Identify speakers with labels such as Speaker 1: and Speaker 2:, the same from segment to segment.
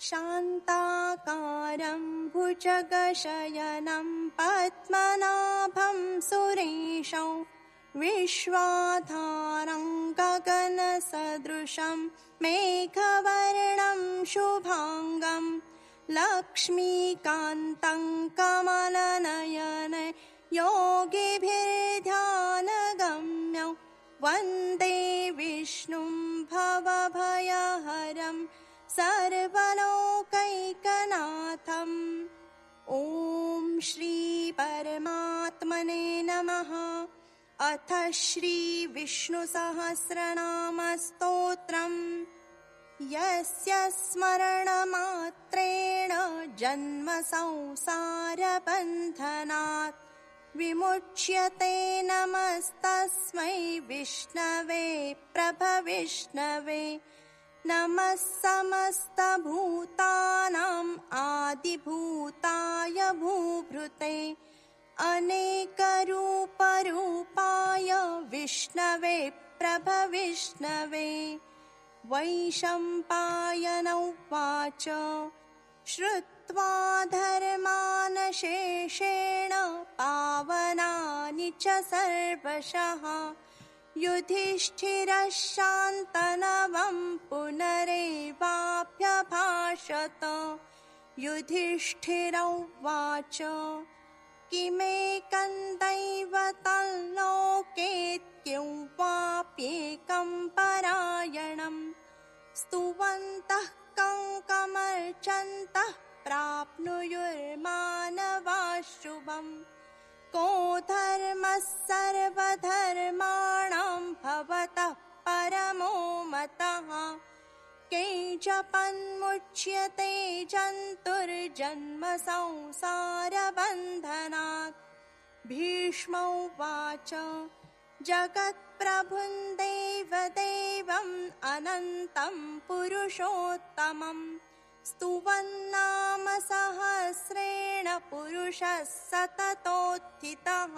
Speaker 1: शान्ताकारं भुजगशयनं पद्मनाभं सुरेशं विश्वाधारं गगनसदृशं मेघवर्णं शुभांगं लक्ष्मीकान्तं कमलनयनं योगिभिर्ध्यानगम्यं वन्दे विष्णुं भवभयहरं सर्वलोकैकनाथम्। ॐ श्री परमात्मने नमः। अथ श्री विष्णुसहस्रनामस्तोत्रम्। यस्य स्मरणमात्रेण जन्म संसारबन्धनात् विमुच्यते नमस्तस्मै विष्णवे प्रभविष्णवे। नमः समस्तभूतानां आदिभूताय भूभृते अनेकरूपरूपाय विष्णवे प्रभविष्णवे। वैशम्पायन उवाच श्रुत्वा धर्मानशेषेण पावनानि च सर्वशः युधिष्ठिरः शान्तनवं पुनरेवाभ्यभाषत। युधिष्ठिर उवाच किमेकं दैवतं लोके किं वाप्येकं परायणं स्तुवन्तः कङ्कमर्चन्तः प्राप्नुयुर्मानवाः शुभम्। को धर्मः सर्वधर्माणां भवतः परमो मतः के जपन्मुच्यते जन्तुर्जन्म संसारबन्धनात्। भीष्म उवाच जगत्प्रभुं देवदेवम् अनन्तं पुरुषोत्तमम् स्तुवन्नाम सहस्रेण पुरुषः सततोत्थितः।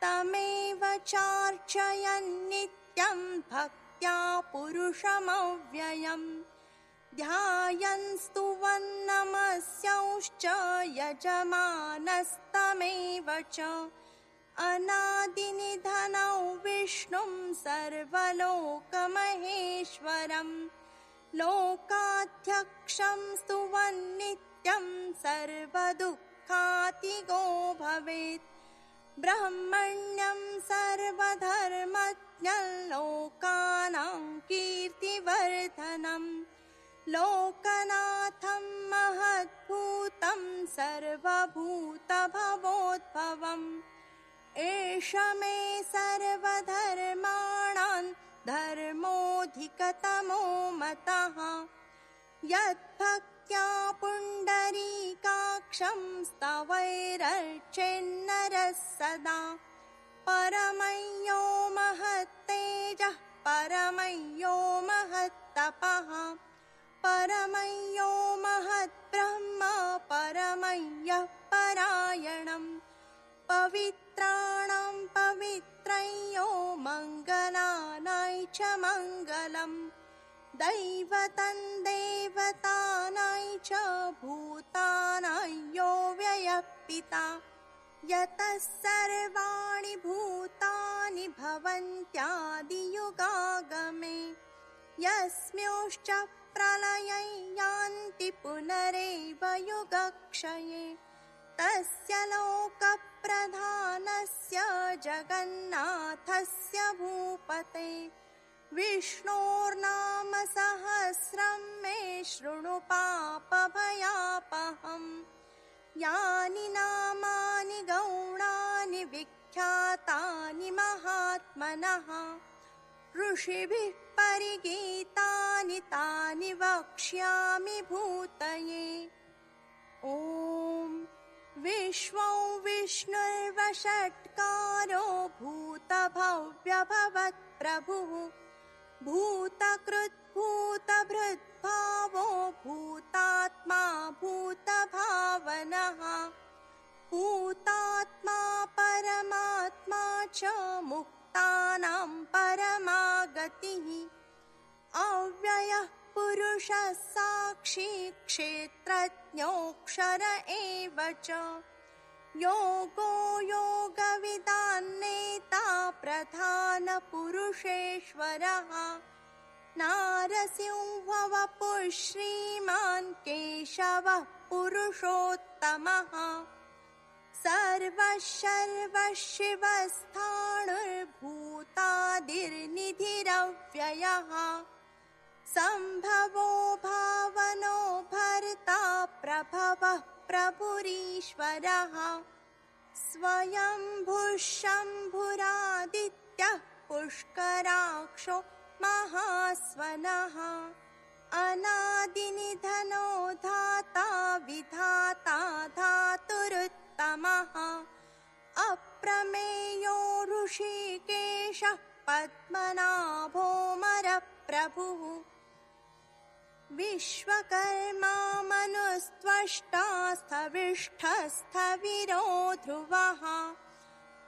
Speaker 1: तमेव चार्चयन् नित्यं भक्त्या पुरुषमव्ययम् ध्यायन् स्तुवन् नमस्यांश्च यजमानस्तमेव च। अनादिनिधनौ विष्णुं सर्वलोकमहेश्वरम् लोकाध्यक्षं स्तुवन् नित्यं सर्वदुःखातिगो भवेत्। ब्रह्मण्यं सर्वधर्मज्ञं लोकानां कीर्तिवर्धनं लोकनाथं महद्भूतं सर्वभूतभवोद्भवम्। एष मे सर्वधर्माणां धर्मोऽधिकतमो मतः यद्भक्त्या पुण्डरीकाक्षं स्तवैरर्चेन्नरः सदा। परमयो महत्तेजः परमयो महत्तपः परमयो महद्ब्रह्म परमयः परायणम्। पवित्राणां पवित्रयो मङ्गलानां च मङ्गलम् दैवतं देवतानां च भूतानां यो व्ययः पिता। यतः सर्वाणि भूतानि भवन्त्यादियुगागमे यस्मिंश्च प्रलये यान्ति पुनरेव युगक्षये। तस्य लोकप्रधानस्य जगन्नाथस्य भूपते विष्णोर्नाम सहस्रं मे शृणु पापभयापहम्। यानि नामानि गौणानि विख्यातानि महात्मनः ऋषिभिः परिगीतानि तानि वक्ष्यामि भूतये। ॐ विश्वं विष्णुर्वषट्कारो भूतभव्यभवत्प्रभुः भूतकृद्भूतभृद्भावो भूतात्मा भूतभावनः भूतात्मा परमात्मा च मुक्तानां परमागतिः अव्ययः पुरुषः पुरुषः साक्षी क्षेत्रज्ञोऽक्षर एव च। योगो योगविदान्नेता प्रधानपुरुषेश्वरः। नारसिंहवपुः श्रीमान् केशवः पुरुषोत्तमः। सर्वशर्वशिवस्थाणुर्भूतादिर्निधिरव्ययः। सम्भवो भावनो भर्ता प्रभवः प्रभुरीश्वरः। स्वयंभुः शम्भुरादित्यः पुष्कराक्षो महास्वनः। अनादिनिधनो धाता विधाता धातुरुत्तमः। अप्रमेयो ऋषिकेशः पद्मनाभोऽमरप्रभुः। विश्वकर्मा मनुस्त्वष्टा स्थविष्ठस्थविरो ध्रुवः।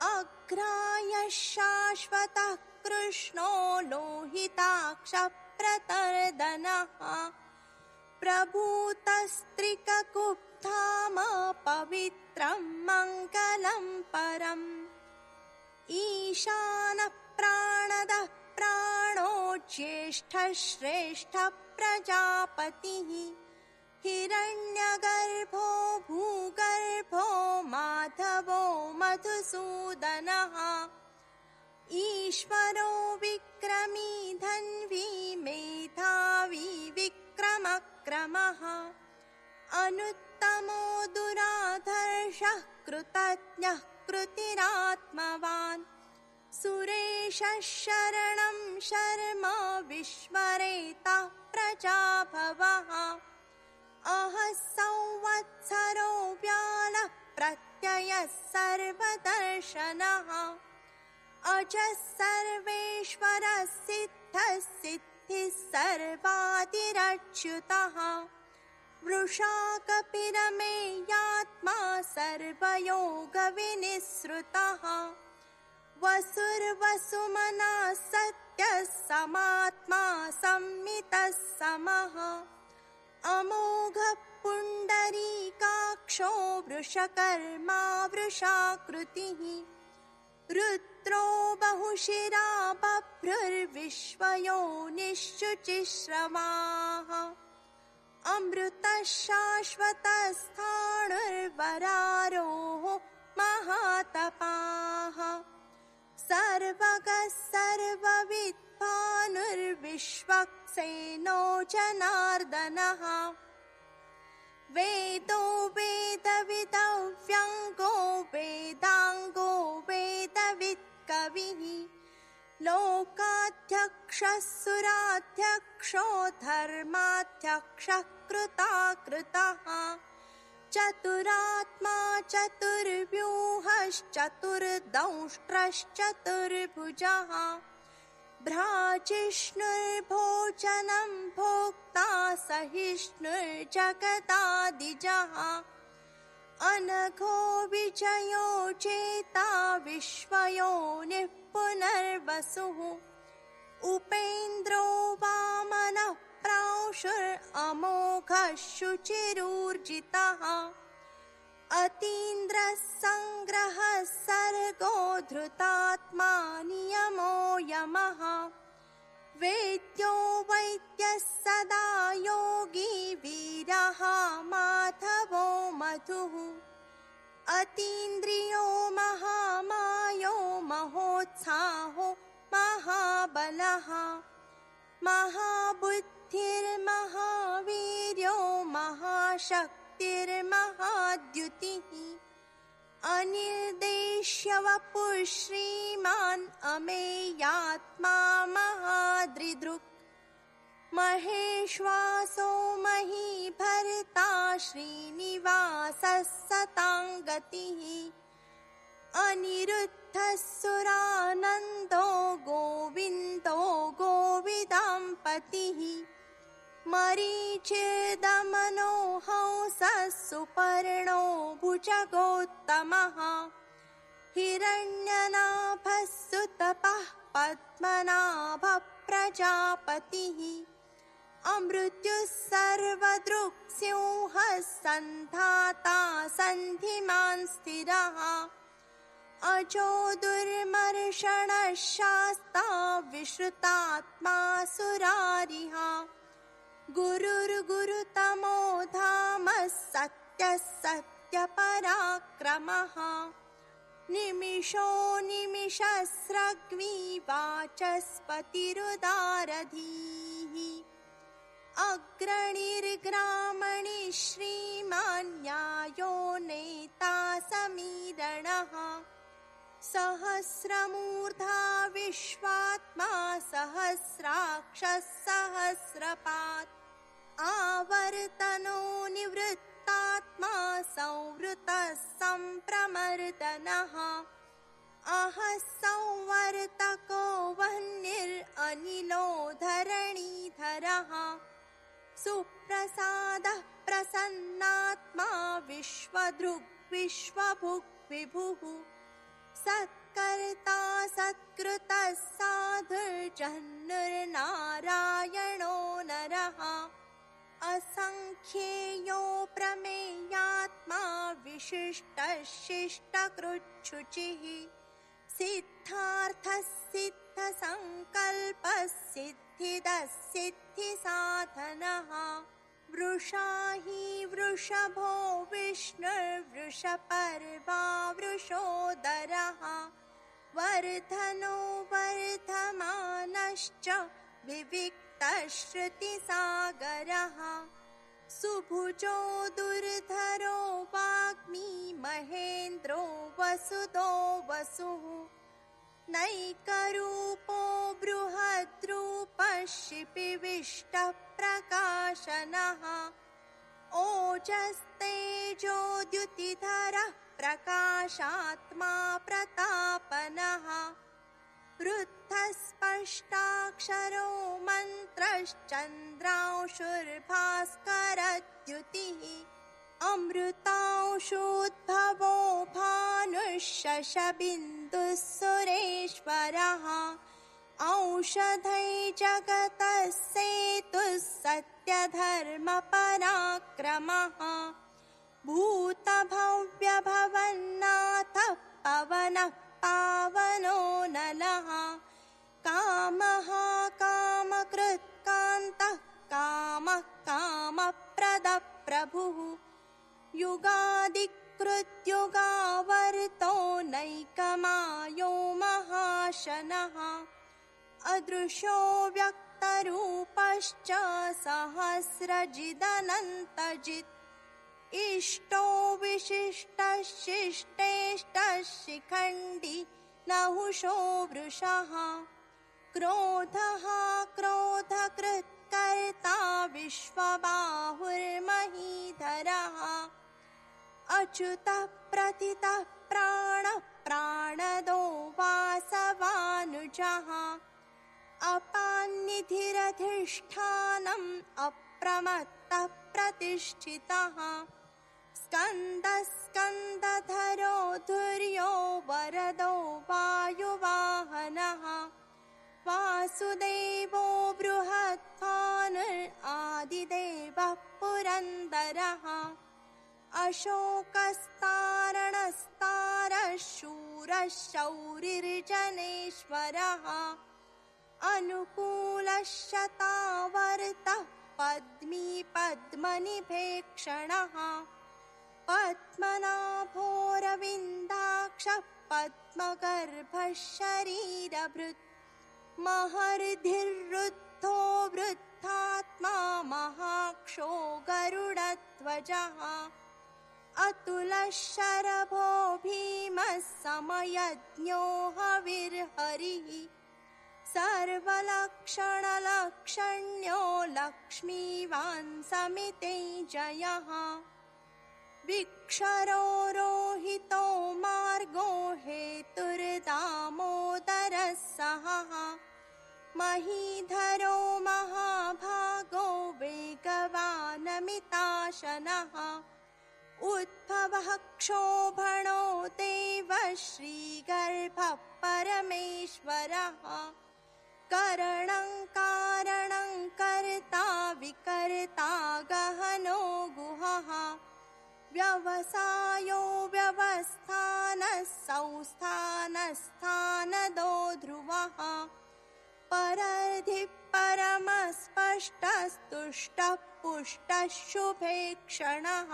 Speaker 1: अग्राह्यः शाश्वतः कृष्णो लोहिताक्षः प्रतर्दनः। प्रभूतस्त्रिककुब्धाम पवित्रं मङ्गलं परम्। ईशानः प्राणदः प्राणो ज्येष्ठः श्रेष्ठः प्रजापतिः। हिरण्यगर्भो भूगर्भो माधवो मधुसूदनः। ईश्वरो विक्रमी धन्वी मेधावी विक्रमक्रमः। अनुत्तमो दुराधर्षः कृतज्ञः कृतिरात्मवान्। सुरेशः शरणं शर्म विश्वरेतः प्रजाभवः। अहः संवत्सरो व्यालः प्रत्ययः सर्वदर्शनः। अजः सर्वेश्वरः सिद्धः सिद्धिः सर्वादिरच्युतः। वृषा कपिरमेयात्मा सर्वयोगविनिःसृतः। वसुर्वसुमनः सत्यः समात्मा संमितः समः। अमोघः पुण्डरीकाक्षो वृषकर्मा वृषाकृतिः। रुद्रो बहुशिरा बभ्रुर्विश्वयोनिश्चुचिश्रवाः। अमृतः शाश्वतस्थाणुर्वरारोः महातपाः। सर्वगः सर्वविद्भानुर्विश्वक्सेनो जनार्दनः। वेदो वेदविदव्यङ्गो वेदाङ्गो वेदवित्कविः। लोकाध्यक्षः सुराध्यक्षो धर्माध्यक्षः कृताकृतः। चतुरात्मा चतुर्व्यूहश्चतुर्दंष्ट्रश्चतुर्भुजः। भ्राजिष्णुर्भोजनं भोक्ता सहिष्णुर्जगदादिजः। अनघो विजयो जेता विश्वयोनिः पुनर्वसुः। उपेन्द्रो वामनः प्रांशुरमोघः शुचिरूर्जितः। अतीन्द्रः सङ्ग्रहः सर्गो धृतात्मा नियमो यमः। वेद्यो वैद्यः सदा योगी वीरः माधवो मधुः। अतीन्द्रियो महामायो महोत्साहो महाबलः। महाबुद्धिर्महावीर्यो महाशक्तिर्महाद्युतिः। अनिर्देश्यवपुः श्रीमान् अमेयात्मा महादृदृक्। महेश्वासो महीभर्ता श्रीनिवासः सताङ्गतिः। अनिरुद्धः सुरानन्दो गोविन्दो गोविदाम्पतिः। मरीचिर्दमनो हंसः सुपर्णो भुजगोत्तमः। हिरण्यनाभः सुतपः पद्मनाभः प्रजापतिः। अमृत्युः सर्वदृक्सिंहः सन्धाता सन्धिमान् स्थिरः अजो दुर्मर्षणः शास्ता विश्रुतात्मा सुरारिः गुरुर्गुरुतमो धामः सत्यः सत्यपराक्रमः निमिषो निमिषस्रग्वी वाचस्पतिरुदारधीः अग्रणिर्ग्रामणि श्रीमान् न्यायो नेता समीरणः सहस्रमूर्धा विश्वात्मा सहस्राक्षः सहस्रपात् आवर्तनो निवृत्तात्मा संवृतः सम्प्रमर्दनः अहः संवर्तको वह्निरनिलो धरणीधरः सुप्रसादः प्रसन्नात्मा विश्वदृक् विश्वभुक् विभुः सत्कर्ता सत्कृतः साधुर्जन्नुर्नारायणो नरः असंख्येयो प्रमेयात्मा विशिष्टः शिष्टकृच्छुचिः सिद्धार्थः सिद्धसंकल्पः सिद्धिदः सिद्धिसाधनः वृषा हि वृषभो विष्णुर्वृषपर्वा वृषोदरः वर्धनो वर्धमानश्च विविक्तः श्रुतिसागरः सुभुजो दुर्धरो वाग्मी महेन्द्रो वसुदो वसुः नैकरूपो बृहद्रूपः शिपिविष्टः प्रकाशनः ओजस्तेजोद्युतिधरः प्रकाशात्मा प्रतापनः वृद्धस्पष्टाक्षरो मन्त्रश्चन्द्रांशुर्भास्करद्युतिः अमृतांशोद्भवो भानुः शशबिन्दुः सुरेश्वरः औषधै जगतः सेतुः सत्यधर्मपराक्रमः भूतभव्यभवन्नाथः पवनः पावनो नलः कामः कामकृत्कान्तः कामः कामप्रदः प्रभुः युगादिकृद्युगावर्तो नैकमायो महाशनः अदृशो व्यक्तरूपश्च सहस्रजिदनन्तजित् इष्टो विशिष्टः शिष्टेष्टः शिखण्डी नहुषो वृषः क्रोधः क्रोधकृत्कर्ता विश्वबाहुर्महीधरः अच्युतः प्रतितः प्राणः प्राणदो वासवानुजः अपान्निधिरधिष्ठानम् अप्रमत्तः प्रतिष्ठितः स्कन्दः स्कन्दधरो धुर्यो वरदो वायुवाहनः वासुदेवो बृहद्भानुरादिदेवः पुरन्दरः अशोकस्तारणस्तारः शूरः शौरिर्जनेश्वरः अनुकूलः शतावर्तः पद्मी पद्मनिभेक्षणः पद्मनाभोरविन्दाक्षः पद्मगर्भः शरीरभृत् महर्धिरुद्धो वृद्धात्मा महाक्षो गरुडध्वजः अतुलः शरभो भीमः समयज्ञो हविर्हरिः सर्वलक्षणलक्षण्यो लक्ष्मीवान् समितेजयः विक्षरो रोहितो मार्गो हेतुर्दामोदरः सहः महीधरो महाभागो वेगवानमिताशनः उद्भवः क्षोभणो देवः श्रीगर्भः परमेश्वरः करणं कारणं कर्ता विकर्ता गहनो गुहः व्यवसायो व्यवस्थानः संस्थानस्थानदो ध्रुवः परधिः परमस्पष्टस्तुष्टः पुष्टः शुभे क्षणः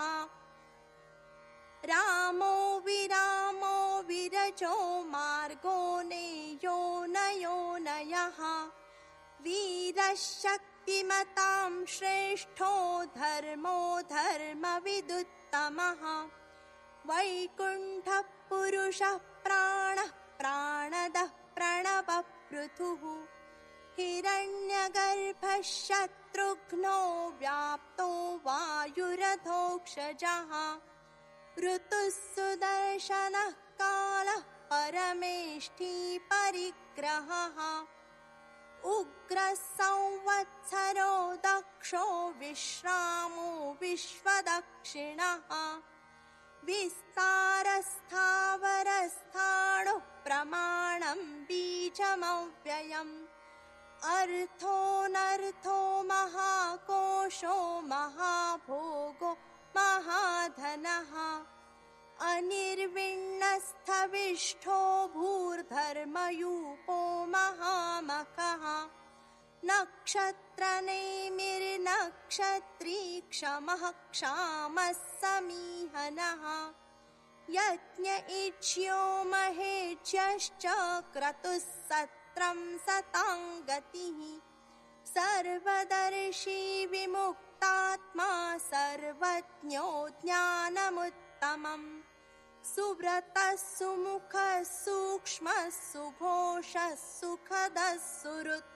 Speaker 1: रामो विरामो विरजो मार्गो नेयो नयो नयः वीरः शक्तिमतां श्रेष्ठो धर्मो धर्मविदुत्तमः वैकुण्ठः पुरुषः प्राणः प्राणदः प्रणवः पृथुः हिरण्यगर्भः शत्रुघ्नो व्याप्तो वायुरथोक्षजः ऋतुः सुदर्शनः कालः परमेष्ठी परिग्रहः उग्रः संवत्सरो दक्षो विश्रामो विश्वदक्षिणः विस्तारस्थावरस्थाणुः प्रमाणं बीजमव्ययम् अर्थोऽनर्थो महाकोशो महाभोगो महाधनः अनिर्विण्णस्थविष्ठो भूर्धर्मयूपो महामखः नक्षत्रनेमिर्नक्षत्री क्षमः क्षामः समीहनः यज्ञ इज्यो महेज्यश्च क्रतुः सत्रं सतां गतिः सर्वदर्शी विमुक्तात्मा सर्वज्ञो ज्ञानमुत्तमम् सुव्रतः सुमुखः सूक्ष्मः सुघोषः सुखदः सुहृत्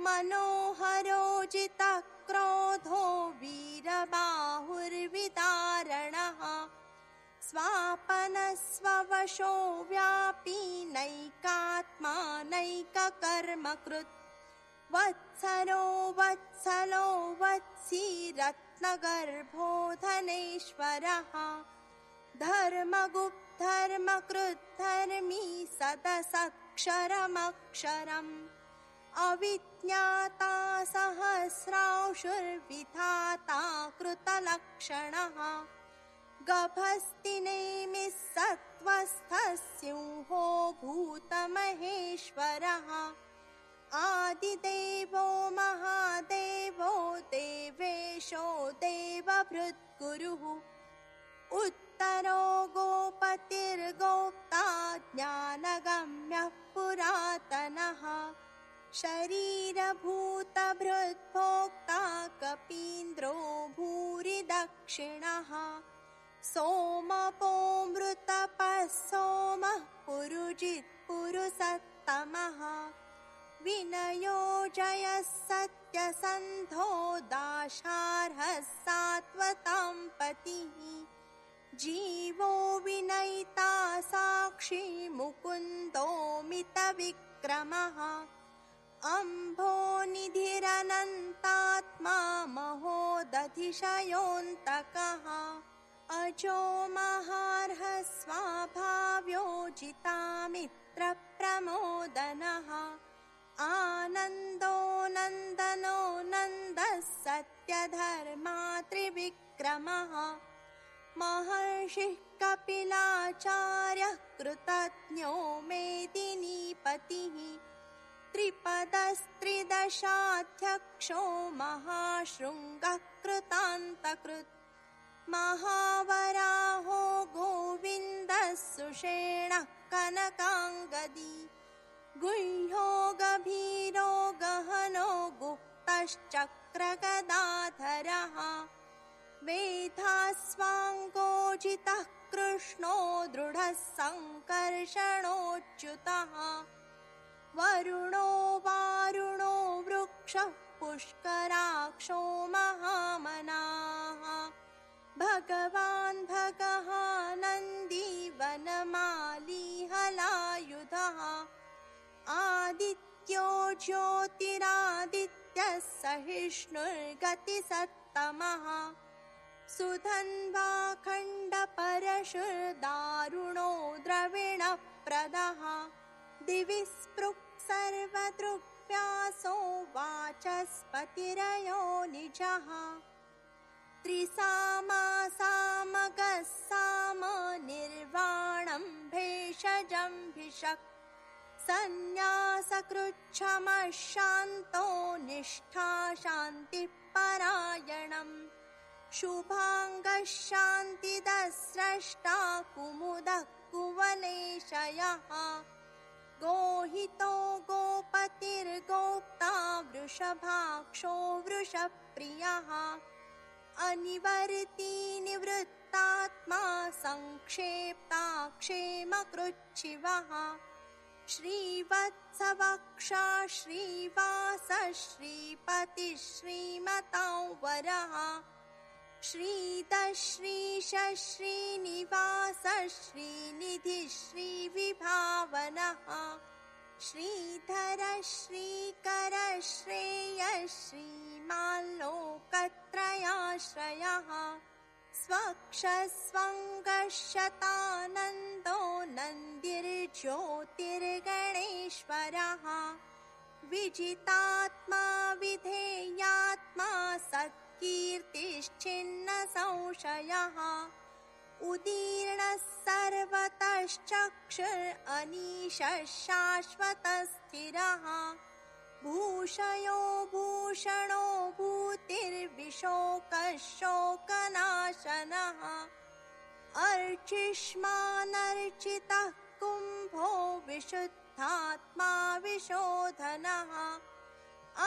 Speaker 1: मनोहरो जितः क्रोधो वीरबाहुर्विदारणः स्वापनः स्ववशो व्यापी नैकात्मा नैककर्मकृत् वत्सरो वत्सलो वत्सी रत्नगर्भो धनेश्वरः धर्मगुप्धर्मकृद्धर्मी सदसक्षरमक्षरम् अविज्ञाता सहस्रांशुर्विधाता कृतलक्षणः गभस्तिनेमिः सत्त्वस्थः सिंहो भूतमहेश्वरः आदिदेवो महादेवो देवेशो देवभृद्गुरुः उत्तरो गोपतिर्गोप्ता ज्ञानगम्यः पुरातनः शरीरभूतभृद्भोक्ता कपीन्द्रो भूरि दक्षिणः सोमपोऽमृतपः सोमः पुरुजित् पुरुषत्तमः विनयो जयः सत्यसन्धो दाशार्हः सात्वतां पतिः जीवो विनयिता साक्षी मुकुन्दो मितविक्रमः अम्भोनिधिरनन्तात्मा महोदधिशयोऽन्तकः अजो महार्हः स्वाभाव्योजितामित्रप्रमोदनः आनन्दो नन्दनो नन्दः सत्यधर्मा त्रिविक्रमः महर्षिः कपिलाचार्यः कृतज्ञो मेदिनीपतिः त्रिपदस्त्रिदशाध्यक्षो महाशृङ्गः कृतान्तकृत् महावराहो गोविन्दः सुषेणः कनकाङ्गदी गुह्यो गभीरो गहनो गुप्तश्चक्रगदाधरः वेधास्वाङ्गोजितः कृष्णो दृढः सङ्कर्षणोच्युतः वरुणो वारुणो वृक्षः पुष्कराक्षो महामनाः भगवान् भगः नन्दी वनमाली हलायुधः आदित्यो ज्योतिरादित्यः सहिष्णुर्गतिसत्तमः सुधन्वा खण्डपरशुर्दारुणो द्रविणप्रदः दिवि स्पृक् सर्वदृक् व्यासो वाचस्पतिरयो निजः त्रिसामा सामगः साम निर्वाणं भेषजं भिषक् सन्न्यासकृच्छमशान्तो निष्ठा शान्तिपरायणम् शुभाङ्गः शान्तिदस्रष्टा कुमुदः कुवलेशयः गोहितो गोपतिर्गोप्ता वृषभाक्षो वृषप्रियः अनिवर्ती निवृत्तात्मा संक्षेप्ताक्षेमकृच्छिवः श्रीवत्सवक्षा श्रीवास श्रीपतिः श्रीमतां वरः श्रीदश्रीश श्रीनिवास श्रीनिधिः श्रीविभावनः श्रीधर श्रीकर श्रेय श्रीमाल्लोकत्रयाश्रयः स्वक्षस्वङ्गशतानन्दो नन्दिर्ज्योतिर्गणेश्वरः विजितात्मा विधेयात्मा सत्कीर्तिश्चिन्न संशयः उदीर्णः सर्वतश्चक्षुरनीशः शाश्वतस्थिरः भूषयो भूषणो भूतिर्विशोकः शोकनाशनः अर्चिष्मानर्चितः कुम्भो विशुद्धात्मा विशोधनः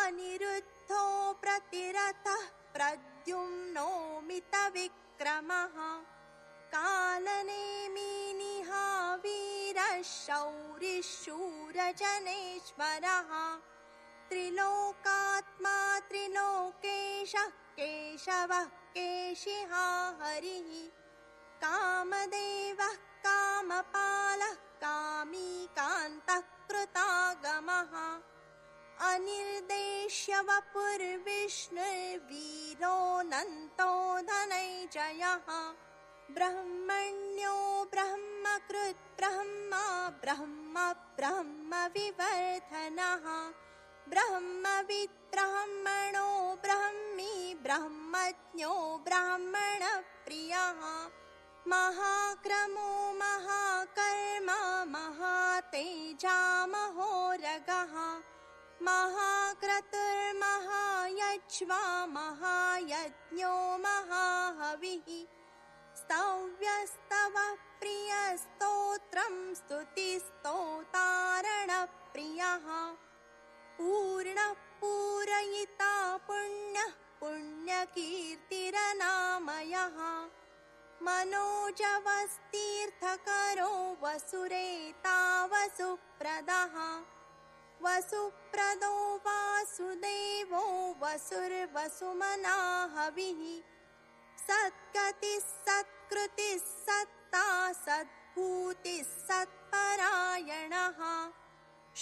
Speaker 1: अनिरुद्धो प्रतिरतः प्रद्युम्नो मितविक्रमः कालनेमिनिहा वीरः शौरिः शूरजनेश्वरः त्रिलोकात्मा त्रिलोकेशः केशवः केशिहा हरिः कामदेवः कामपालः कामी कान्तः कृतागमः अनिर्देश्य वपुर्विष्णुर्वीरोऽनन्तो धनञ्जयः ब्रह्मण्यो ब्रह्मकृत् ब्रह्मा ब्रह्म ब्रह्मविवर्धनः ब्रह्मविद् ब्रह्मणो ब्रह्मी ब्रह्मज्ञो ब्राह्मणप्रियः महाक्रमो महाकर्मा महातेजा महोरगः महाक्रतुर्महायज्वा महायज्ञो महाहविः स्तव्यस्तवः प्रियस्तोत्रं स्तुतिस्तोतारणप्रियः पूर्णः पूरयिता पुण्यः पुण्यकीर्तिरनामयः मनोजवस्तीर्थकरो वसुरेता वसुप्रदः वसुप्रदो वासुदेवो वसुर्वसुमनाहविः सद्गतिः सत्कृतिः सत्ता सद्भूतिः सत्परायणः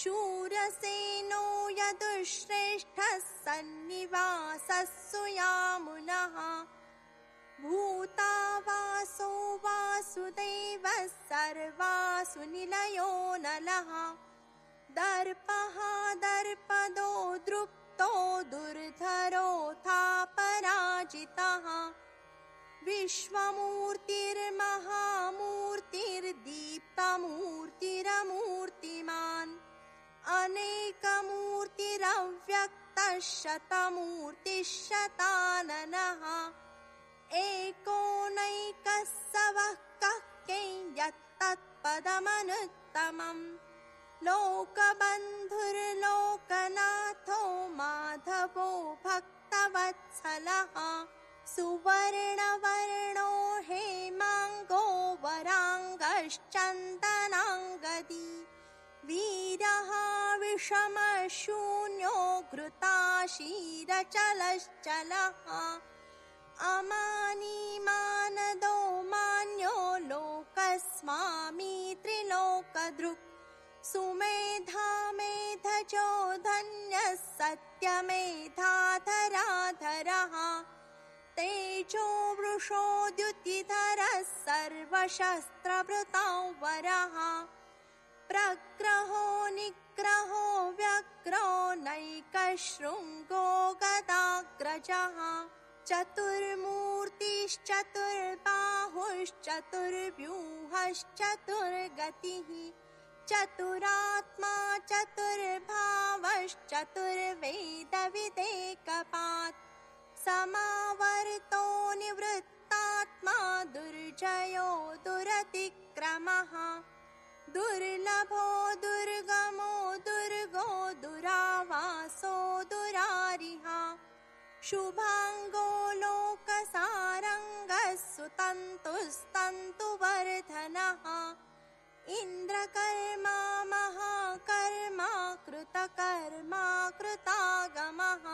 Speaker 1: शूरसेनो यदुश्रेष्ठः सन्निवासः सुयामुनः भूतावासो वासुदेवः सर्वासु निलयो नलः दर्पः दर्पदो दृप्तो दुर्धरोऽथापराजितः विश्वमूर्तिर्महामूर्तिर्दीप्तमूर्तिरमूर्तिमान् अनेकमूर्तिरव्यक्तः शतमूर्तिः शताननः एकोनैकः सवः कः यत्तत्पदमनुत्तमम् लोकबन्धुर्लोकनाथो माधवो भक्तवत्सलः सुवर्णवर्णो हेमाङ्गो वराङ्गश्चन्दनाङ्गदी वीरः विषमशून्यो घृताशीरचलश्चलः अमानी मानदो मान्यो लोकस्वामी त्रिलोकदृक् सुमेधा मेधजो धन्यः सत्यमेधाधराधरः तेजो वृषोद्युतिधरः सर्वशस्त्रभृतां वरः प्रग्रहो निग्रहो व्यग्रो नैकशृङ्गो गदाग्रजः चतुर्मूर्तिश्चतुर्बाहुश्चतुर्व्यूहश्चतुर्गतिः चतुरात्मा चतुर्भावश्चतुर्वेदविदेकपात् समावर्तो निवृत्तात्मा दुर्जयो दुरतिक्रमः दुर्लभो दुर्गमो दुर्गो दुरावासो दुरारिः शुभाङ्गो लोकसारङ्गः सुतन्तुस्तन्तुवर्धनः इन्द्रकर्मा महाकर्मा कृतकर्मा कृतागमः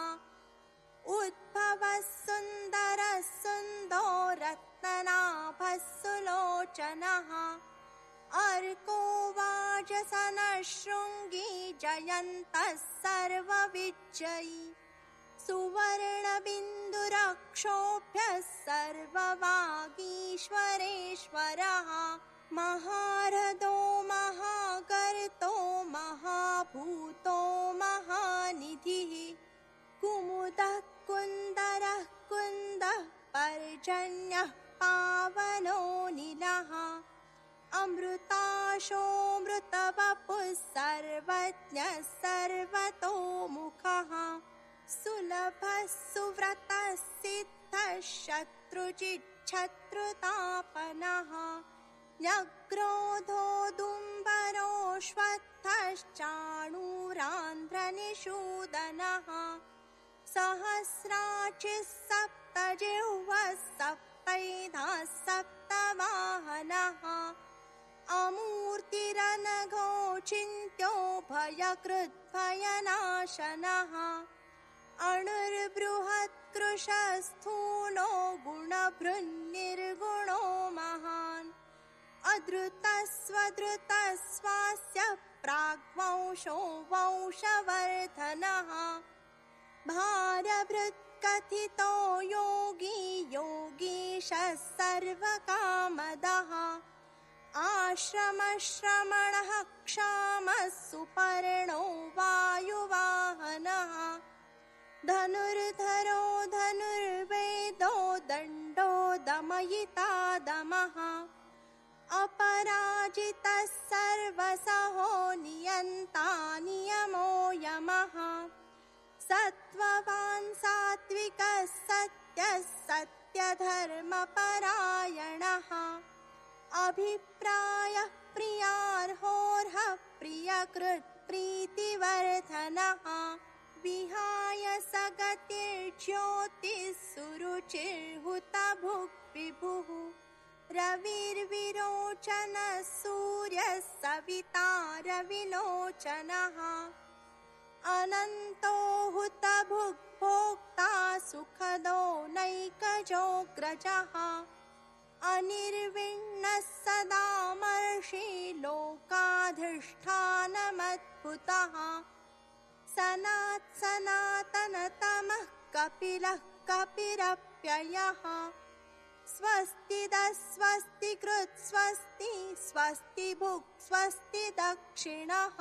Speaker 1: उद्भवः सुन्दरः सुन्दो रत्ननाभः सुलोचनः अर्को वाजसनः शृङ्गी जयन्तः सर्वविजयी सुवर्णबिन्दुरक्षोभ्यः सर्ववागीश्वरेश्वरः महारथो महाकर्तो महाभूतो महानिधिः कुमुदः कुन्दरः कुन्दः पर्जन्यः पावनो नीलः अमृताशोऽमृतवपुः सर्वज्ञः सर्वतोमुखः सुलभः सुव्रतः सिद्धः शत्रुजिच्छत्रुतापनः न्यग्रोधो दुम्बरोऽश्वत्थश्चाणूरान्ध्रनिषूदनः सहस्राचिः सप्तजिह्वः सप्तैधा सप्तवाहनः अमूर्तिरनघो चिन्त्यो भयकृद्भयनाशनः अणुर्बृहत्कृशस्थूलो गुणभृन्निर्गुणो महान् अधृतस्वधृतस्वास्य प्राग्वंशो वंशवर्धनः भारभृत्कथितो योगी योगीशः सर्वकामदः आश्रमश्रमणः क्षामः सुपर्णो वायुवाहनः धनुर्धरो धनुर्वेदो दण्डो दमयिता दमः अपराजितः सर्वसहो नियन्ता नियमो यमः सत्त्ववान् सात्विकः सत्यः सत्यधर्मपरायणः अभिप्रायः प्रियार्होर्हः प्रियकृत् प्रीतिवर्धनः विहाय सगतिर्ज्योतिः सुरुचिर्हुतभुक् विभुः रविर्विरोचनः सूर्यः सविता रविलोचनः अनन्तो हुतभुक् भोक्ता सुखदो नैकजोऽग्रजः अनिर्विण्णः सदामर्षि लोकाधिष्ठानमद्भुतः सनातनतमः कपिलः कपिरप्ययः स्वस्तिदः स्वस्तिकृत् स्वस्ति स्वस्ति भुक् स्वस्ति दक्षिणः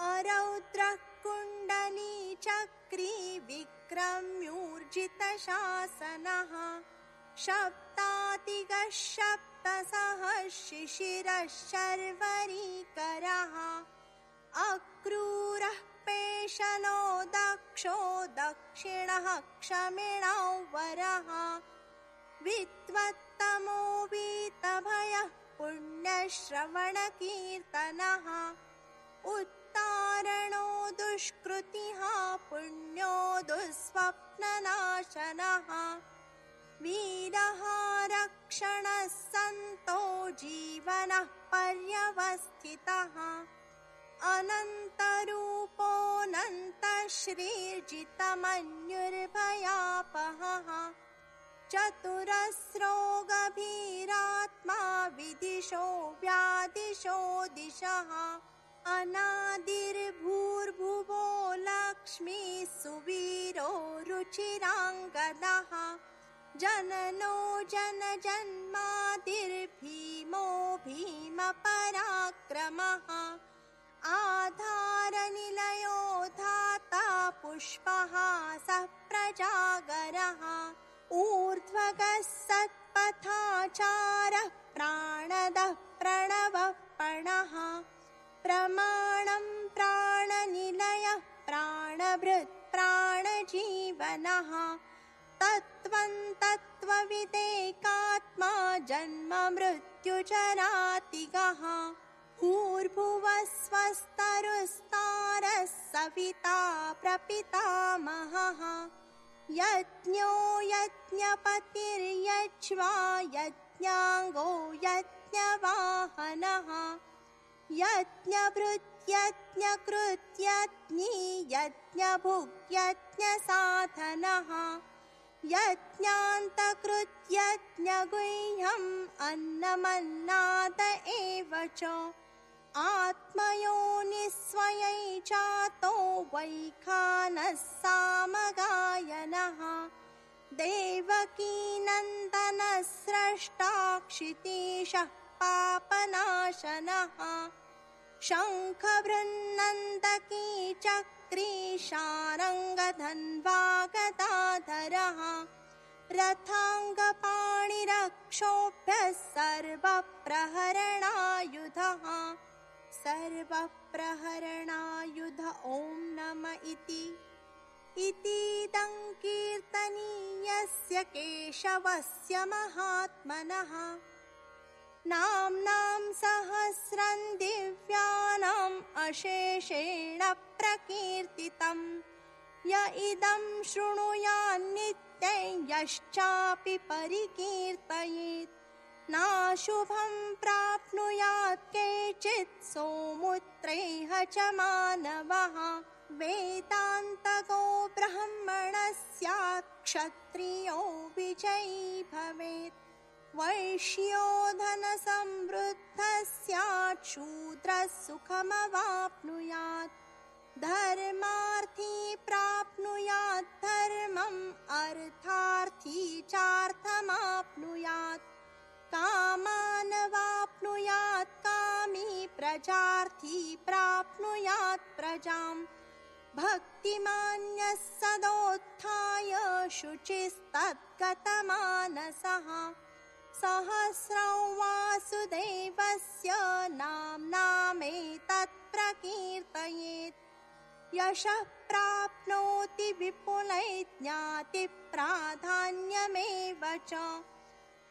Speaker 1: अरौद्रः कुण्डली चक्री विक्रम्यूर्जितशासनः शब्दातिगः सप्तसः शिशिरः शर्वरीकरः अक्रूरः पेशलो दक्षो दक्षिणः क्षमिणौ वरः विद्वत्तमो वीतभयः पुण्यश्रवणकीर्तनः उत्तारणो दुष्कृतिः पुण्यो दुःस्वप्ननाशनः वीरः रक्षणः सन्तो जीवनः पर्यवस्थितः अनन्तरूपोऽनन्तश्रीर्जितमन्युर्भयापहः चतुरस्रोगभीरात्मा विदिशो व्यादिशो दिशः अनादिर्भूर्भुवो लक्ष्मीः सुवीरो रुचिराङ्गदः जननो जनजन्मादिर्भीमो भीमपराक्रमः आधारनिलयो धाता पुष्पहासः प्रजागरः ऊर्ध्वगः सत्पथाचारः प्राणदः प्रणवः पणः प्रमाणं प्राणनिलयः प्राणभृत् प्राणजीवनः तत्त्वं तत्त्वविदेकात्मा जन्म मृत्युजरातिगः भूर्भुवः स्वस्तरुस्तारः सविता प्रपितामहः यज्ञो यज्ञपतिर्यज्वा यज्ञाङ्गो यज्ञवाहनः यज्ञभृत्यज्ञकृत्यज्ञी यज्ञभुग्यज्ञसाधनः यज्ञान्तकृत्यज्ञगुह्यम् अन्नमन्नाद एव च आत्मयोनिस्वयै जातो वैखानः सामगायनः देवकीनन्दनः स्रष्टा क्षितीशः पापनाशनः शङ्खबृन्नन्दकी चक्री शारङ्गधन्वा गदाधरः रथाङ्गपाणिरक्षोभ्यः सर्वप्रहरणायुधः सर्वप्रहरणायुध ॐ नम इतीदं कीर्तनीयस्य केशवस्य महात्मनः नाम्नां सहस्रं दिव्यानाम् अशेषेण प्रकीर्तितं य इदं शृणुयान्नित्यं यश्चापि परिकीर्तयेत् नाशुभं प्राप्नुयात् केचित् सोमुत्रैः च मानवः वेदान्तको ब्राह्मणः स्यात् क्षत्रियो विजयी भवेत् वैश्यो धनसमृद्धः स्यात् शूद्रः सुखमवाप्नुयात् धर्मार्थी प्राप्नुयात् धर्मम् अर्थार्थी चार्थमाप्नुयात् कामानवाप्नुयात् कामी प्रजार्थी प्राप्नुयात् प्रजाम् भक्तिमान्यः सदोत्थाय शुचिस्तद्गतमानसः सहस्रं वासुदेवस्य नाम्नामेतत् प्रकीर्तयेत् यशः प्राप्नोति विपुलै ज्ञाति प्राधान्यमेव च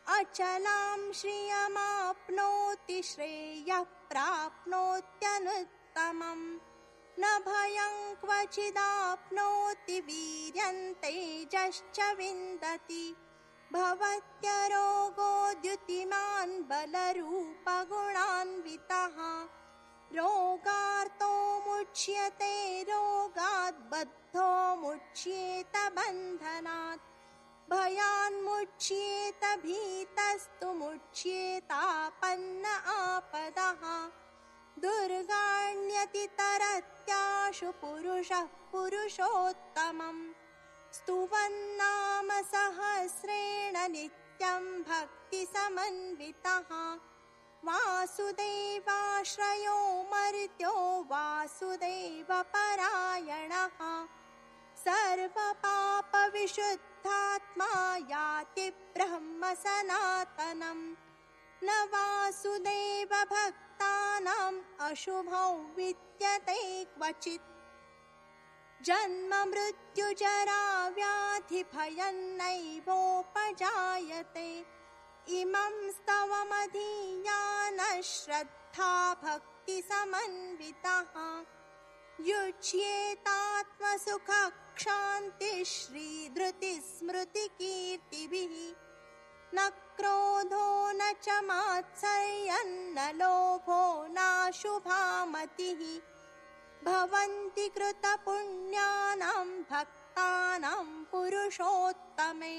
Speaker 1: अचलां श्रियमाप्नोति श्रेयः प्राप्नोत्यनुत्तमम् न भयं क्वचिदाप्नोति वीर्यं तेजश्च विन्दति भवत्यरोगो द्युतिमान् बलरूपगुणान्वितः रोगार्तो मुच्यते रोगात् बद्धो मुच्येत बन्धनात् भयान्मुच्येत भीतस्तु मुच्येतापन्न आपदः दुर्गाण्यतितरत्याशु पुरुषः पुरुषोत्तमम् स्तुवन्नाम सहस्रेण नित्यं भक्तिसमन्वितः वासुदेवाश्रयो मर्त्यो वासुदेवपरायणः सर्वपापविशुद्धात्मा याति ब्रह्म सनातनम् न वासुदेवभक्तानाम् अशुभौ विद्यते क्वचित् जन्म मृत्युजरा व्याधिभयं नैवोपजायते इमं स्तवमधीयानः श्रद्धा भक्तिसमन्वितः युज्येतात्मसुखक्षान्तिः श्रीधृतिस्मृतिकीर्तिभिः न क्रोधो न च मात्सर्यन्न लोभो नाशुभा मतिः भवन्ति कृतपुण्यानां भक्तानां पुरुषोत्तमे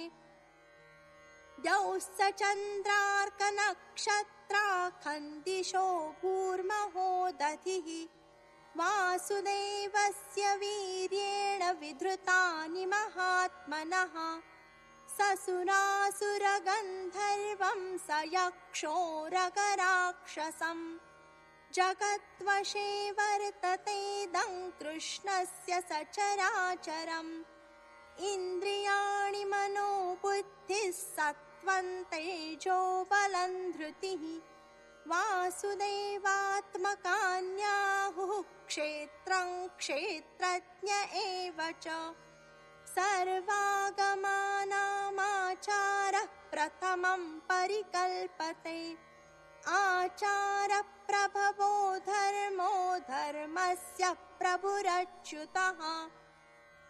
Speaker 1: द्यौश्च चन्द्रार्कनक्षत्राखन्दिशो भूर्महो दधिः वासुदेवस्य वीर्येण विधृतानि महात्मनः ससुरासुरगन्धर्वं स यक्षोरगराक्षसम् जगद्वशे वर्ततेदं कृष्णस्य सचराचरम् इन्द्रियाणि मनो बुद्धिः सत्त्वं तेजो बलं धृतिः वासुदेवात्मकान्याहुः क्षेत्रं क्षेत्रज्ञ एव च सर्वागमानामाचारः प्रथमं परिकल्पते आचारप्रभवो धर्मो धर्मस्य प्रभुरच्युतः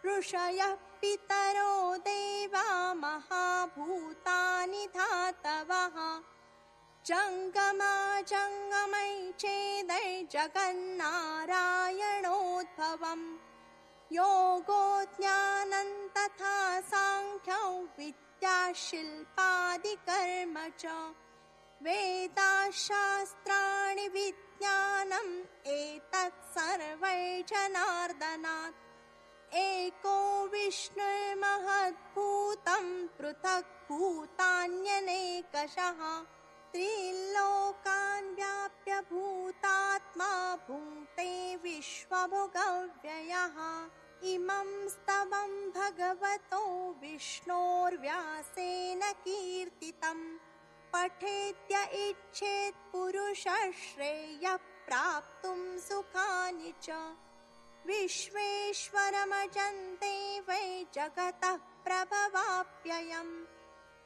Speaker 1: ऋषयः पितरो देवा महाभूतानि धातवः जङ्गमै चेदै जगन्नारायणोद्भवम् योगो ज्ञानं तथा साङ्ख्यं विद्याशिल्पादिकर्म च वेदाशास्त्राणि विज्ञानम् एतत् सर्वै जनार्दनात् एको विष्णुर्महद्भूतं पृथक् भूतान्यनेकशः त्रिलोकान् व्याप्य भूतात्मा भुङ्क्ते विश्वभोगव्ययः इमं स्तवं भगवतो विष्णोर्व्यासेन कीर्तितम् पठेद्य इच्छेत् पुरुषः श्रेयः प्राप्तुं सुखानि च विश्वेश्वरमजन्ते वै जगतः प्रभवाप्ययम्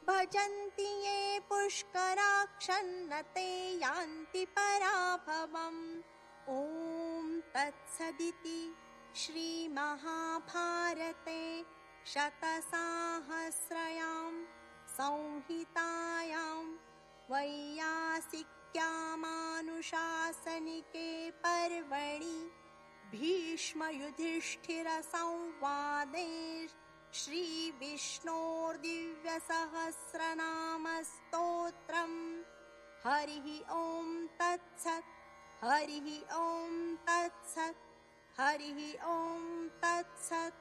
Speaker 1: भजन्ति ये पुष्कराक्षन्न ते यान्ति पराभवम् ॐ तत्सदिति श्रीमहाभारते शतसाहस्रयां संहितायां वैयासिक्यामानुशासनिके पर्वणि भीष्मयुधिष्ठिरसंवादे श्रीविष्णोर्दिव्यसहस्रनामस्तोत्रम् हरिः ॐ तत्सत् हरिः ॐ तत्सत् हरिः ॐ तत्सत्।